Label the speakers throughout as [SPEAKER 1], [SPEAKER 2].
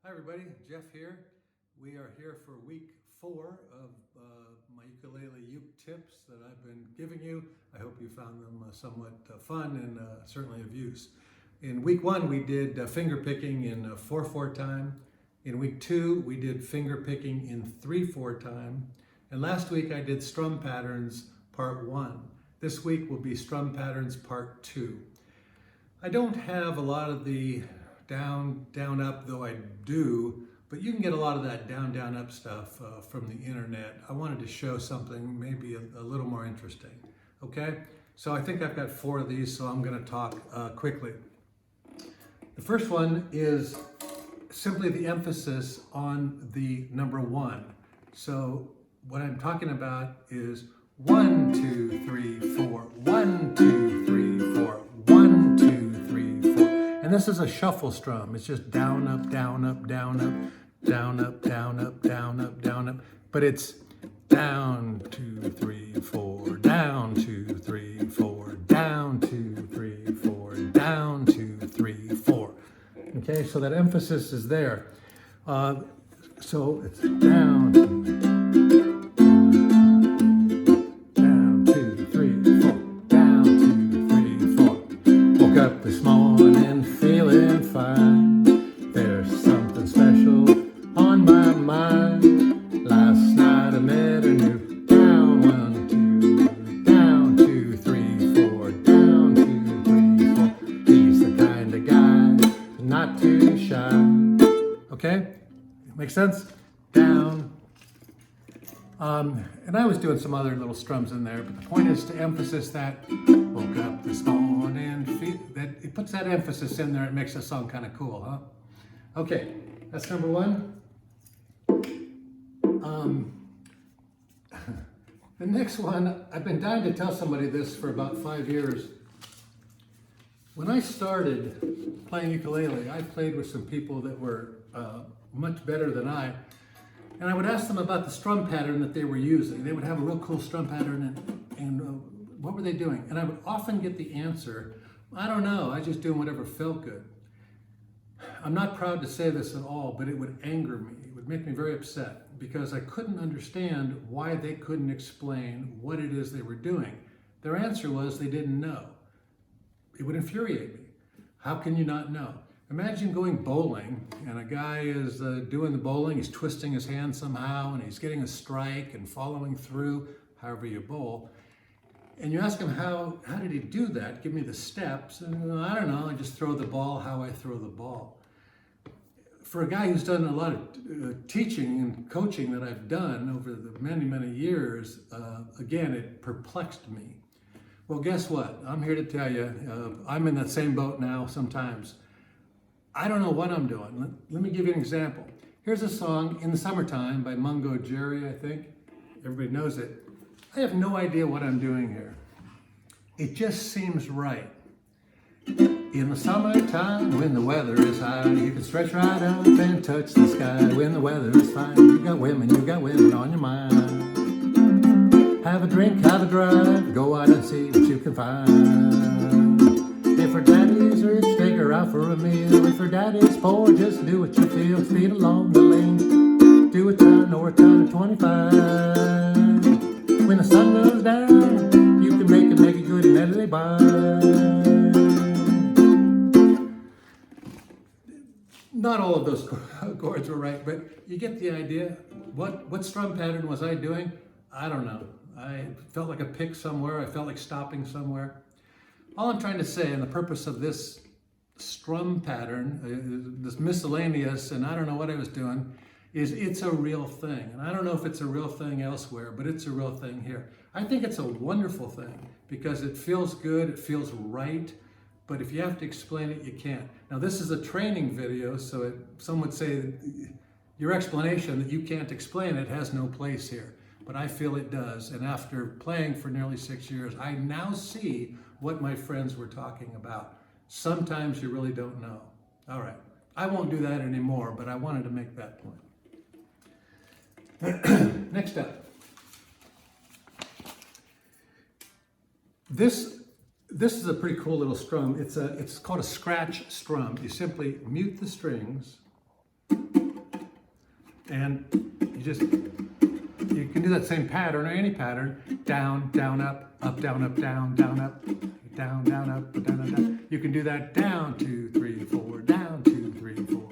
[SPEAKER 1] Hi everybody, Jeff here. We are here for week 4 of my ukulele uke tips that I've been giving you. I hope you found them somewhat fun and certainly of use. In week 1 we did finger picking in 4/4 time. In week 2 we did finger picking in 3/4 time. And last week I did strum patterns part 1. This week will be strum patterns part 2. I don't have a lot of the down, down, up, though I do, but you can get a lot of that down, down, up stuff from the internet. I wanted to show something maybe a little more interesting, okay? So I think I've got 4 of these, so I'm gonna talk quickly. The first one is simply the emphasis on the number 1. So what I'm talking about is 1, 2, 3, 4, 1, 2, 3, 4, 1, 2, 3, 4. And this is a shuffle strum. It's just down, up, down, up, down, up, down, up, down, up, down, up, down, up. But it's down, 2, 3, 4, down, 2, 3, 4, down, 2, 3, 4, down, 2, 3, 4. Okay, so that emphasis is there. So it's down, 2, 3, 4, down, 2, 3, 4. Woke up this morning feeling fine. There's something special on my mind. Last night I met a new down, 1, 2, down, 2, 3, 4, down, 2, 3, 4. He's the kind of guy not too shy. Okay, make sense? Down. And I was doing some other little strums in there, but the point is to emphasize that woke up this morning, that it puts that emphasis in there. It makes the song kind of cool, huh? Okay, that's number 1. The next one, I've been dying to tell somebody this for about 5 years. When I started playing ukulele, I played with some people that were much better than I. And I would ask them about the strum pattern that they were using. They would have a real cool strum pattern and what were they doing? And I would often get the answer, I don't know, I was just doing whatever felt good. I'm not proud to say this at all, but it would anger me. It would make me very upset because I couldn't understand why they couldn't explain what it is they were doing. Their answer was they didn't know. It would infuriate me. How can you not know? Imagine going bowling and a guy is doing the bowling, he's twisting his hand somehow and he's getting a strike and following through, however you bowl. And you ask him, how did he do that? Give me the steps. And I don't know, I just throw the ball how I throw the ball. For a guy who's done a lot of teaching and coaching that I've done over the many, many years, again, it perplexed me. Well, guess what? I'm here to tell you, I'm in that same boat now sometimes. I don't know what I'm doing. Let me give you an example. Here's a song, In the Summertime, by Mungo Jerry, I think. Everybody knows it. I have no idea what I'm doing here. It just seems right. In the summertime, when the weather is high, you can stretch right up and touch the sky. When the weather is fine, you got women on your mind. Have a drink, have a drive, go out and see what you can find. If her daddy's rich, take her out for a meal. If her daddy's poor, just do what you feel. Speed along the lane, do a ton or a ton of 25. When the sun goes down, you can make it good and let it by. Not all of those chords were right, but you get the idea. What strum pattern was I doing? I don't know. I felt like a pick somewhere. I felt like stopping somewhere. All I'm trying to say, and the purpose of this strum pattern, this miscellaneous, and I don't know what I was doing, is it's a real thing. And I don't know if it's a real thing elsewhere, but it's a real thing here. I think it's a wonderful thing because it feels good, it feels right, but if you have to explain it, you can't. Now this is a training video, so some would say that your explanation that you can't explain it has no place here. But I feel it does. And after playing for nearly 6 years, I now see what my friends were talking about. Sometimes you really don't know. All right, I won't do that anymore, but I wanted to make that point. Next up. This is a pretty cool little strum. It's called a scratch strum. You simply mute the strings And you can do that same pattern or any pattern. Down, down, up, down, down, down, up, down, down, up, down, down. You can do that down, 2, 3, 4, down, 2, 3, 4.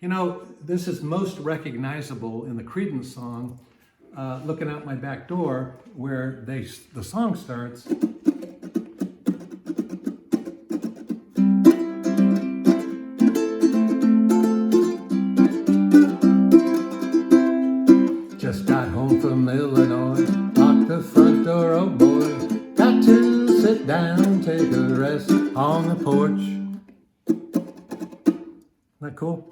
[SPEAKER 1] You know, this is most recognizable in the Creedence song, Looking Out My Back Door, where the song starts. Just got home from Illinois, locked the front door, oh boy. Got to sit down, take a rest on the porch. Isn't that cool?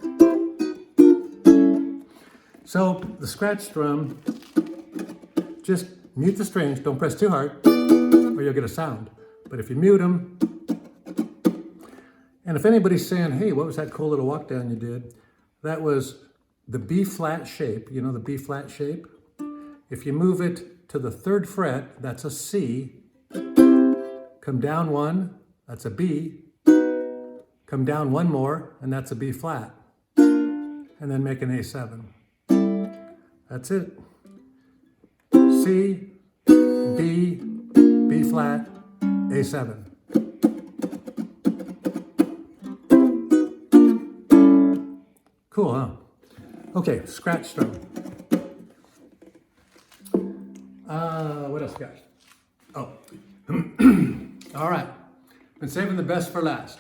[SPEAKER 1] So the scratch strum, just mute the strings, don't press too hard or you'll get a sound. But if you mute them, and if anybody's saying, hey, what was that cool little walk down you did? That was the B flat shape, you know the B flat shape? If you move it to the 3rd fret, that's a C. Come down 1, that's a B. Come down 1 more, and that's a B flat. And then make an A7. That's it. C, B, B flat, A7. Cool, huh? Okay, scratch strum. What else, guys? Oh, all right. Been saving the best for last.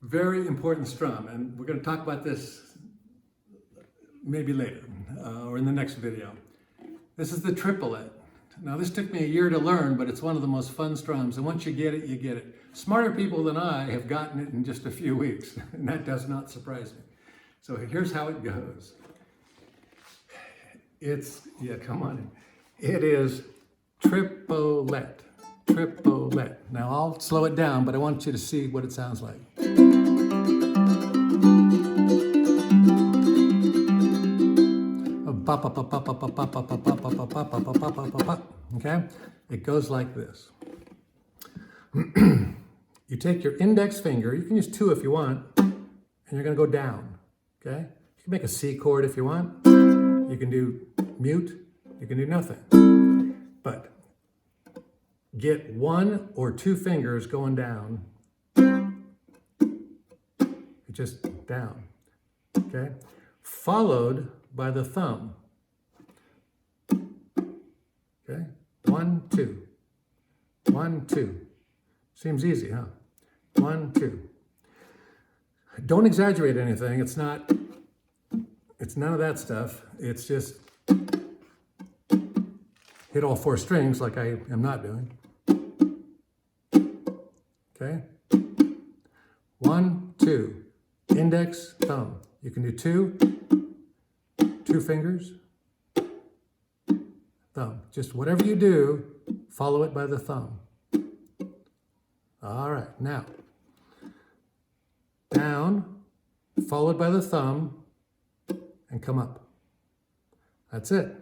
[SPEAKER 1] Very important strum, and we're going to talk about this maybe later or in the next video. This is the triplet. Now, this took me a year to learn, but it's one of the most fun strums, and once you get it, you get it. Smarter people than I have gotten it in just a few weeks, and that does not surprise me. So here's how it goes. Come on. It is triplet, triplet. Now I'll slow it down, but I want you to see what it sounds like. Okay? It goes like this. You take your index finger, you can use 2 if you want, and you're going to go down. Okay? You can make a C chord if you want. You can do mute. You can do nothing. But get 1 or 2 fingers going down. Just down. Okay? Followed by the thumb. Okay? 1, 2. 1, 2. Seems easy, huh? 1, 2. Don't exaggerate anything. It's none of that stuff. It's just hit all 4 strings like I am not doing. Okay? 1, 2. Index, thumb. You can do 2 fingers, thumb. Just whatever you do, follow it by the thumb. All right, now, down, followed by the thumb, and come up. That's it.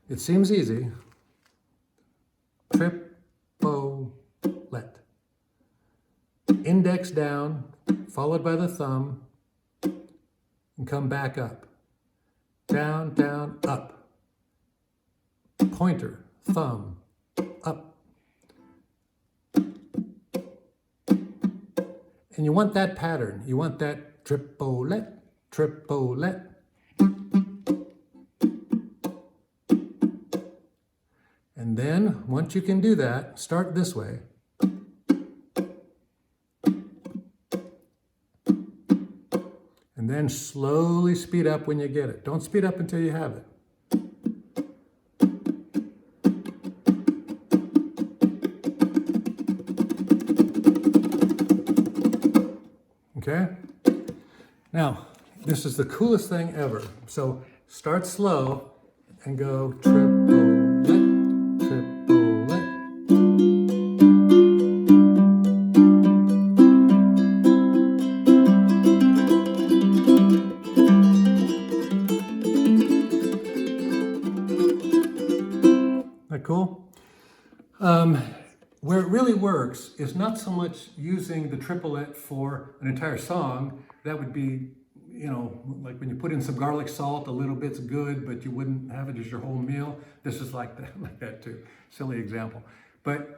[SPEAKER 1] It seems easy. Triplet. Index down, followed by the thumb, and come back up. Down, down, up. Pointer, thumb, up. And you want that pattern. You want that triplet, triplet. And then, once you can do that, start this way. And then slowly speed up when you get it. Don't speed up until you have it. Okay? Now, this is the coolest thing ever. So start slow and go triplet, triplet. That cool? really works is not so much using the triplet for an entire song. That would be, you know, like when you put in some garlic salt, a little bit's good, but you wouldn't have it as your whole meal. This is like that too. Silly example. But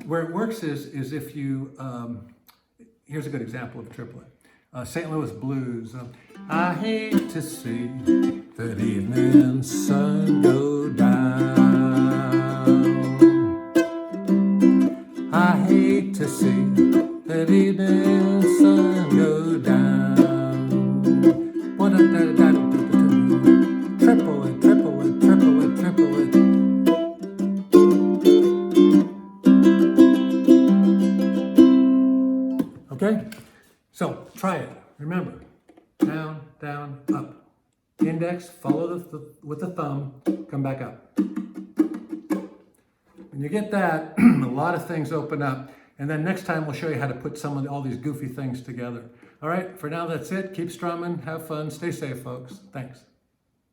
[SPEAKER 1] where it works is if you, here's a good example of a triplet. St. Louis Blues. I hate to see that evening sun go down. I hate to see that evening sun go down. Triplet, triplet, triplet, triplet. Okay? So try it. Remember, down, down, up. Index, follow with the thumb, come back up. When you get that, a lot of things open up. And then next time we'll show you how to put all these goofy things together. All right, for now that's it. Keep strumming, have fun, stay safe, folks. Thanks.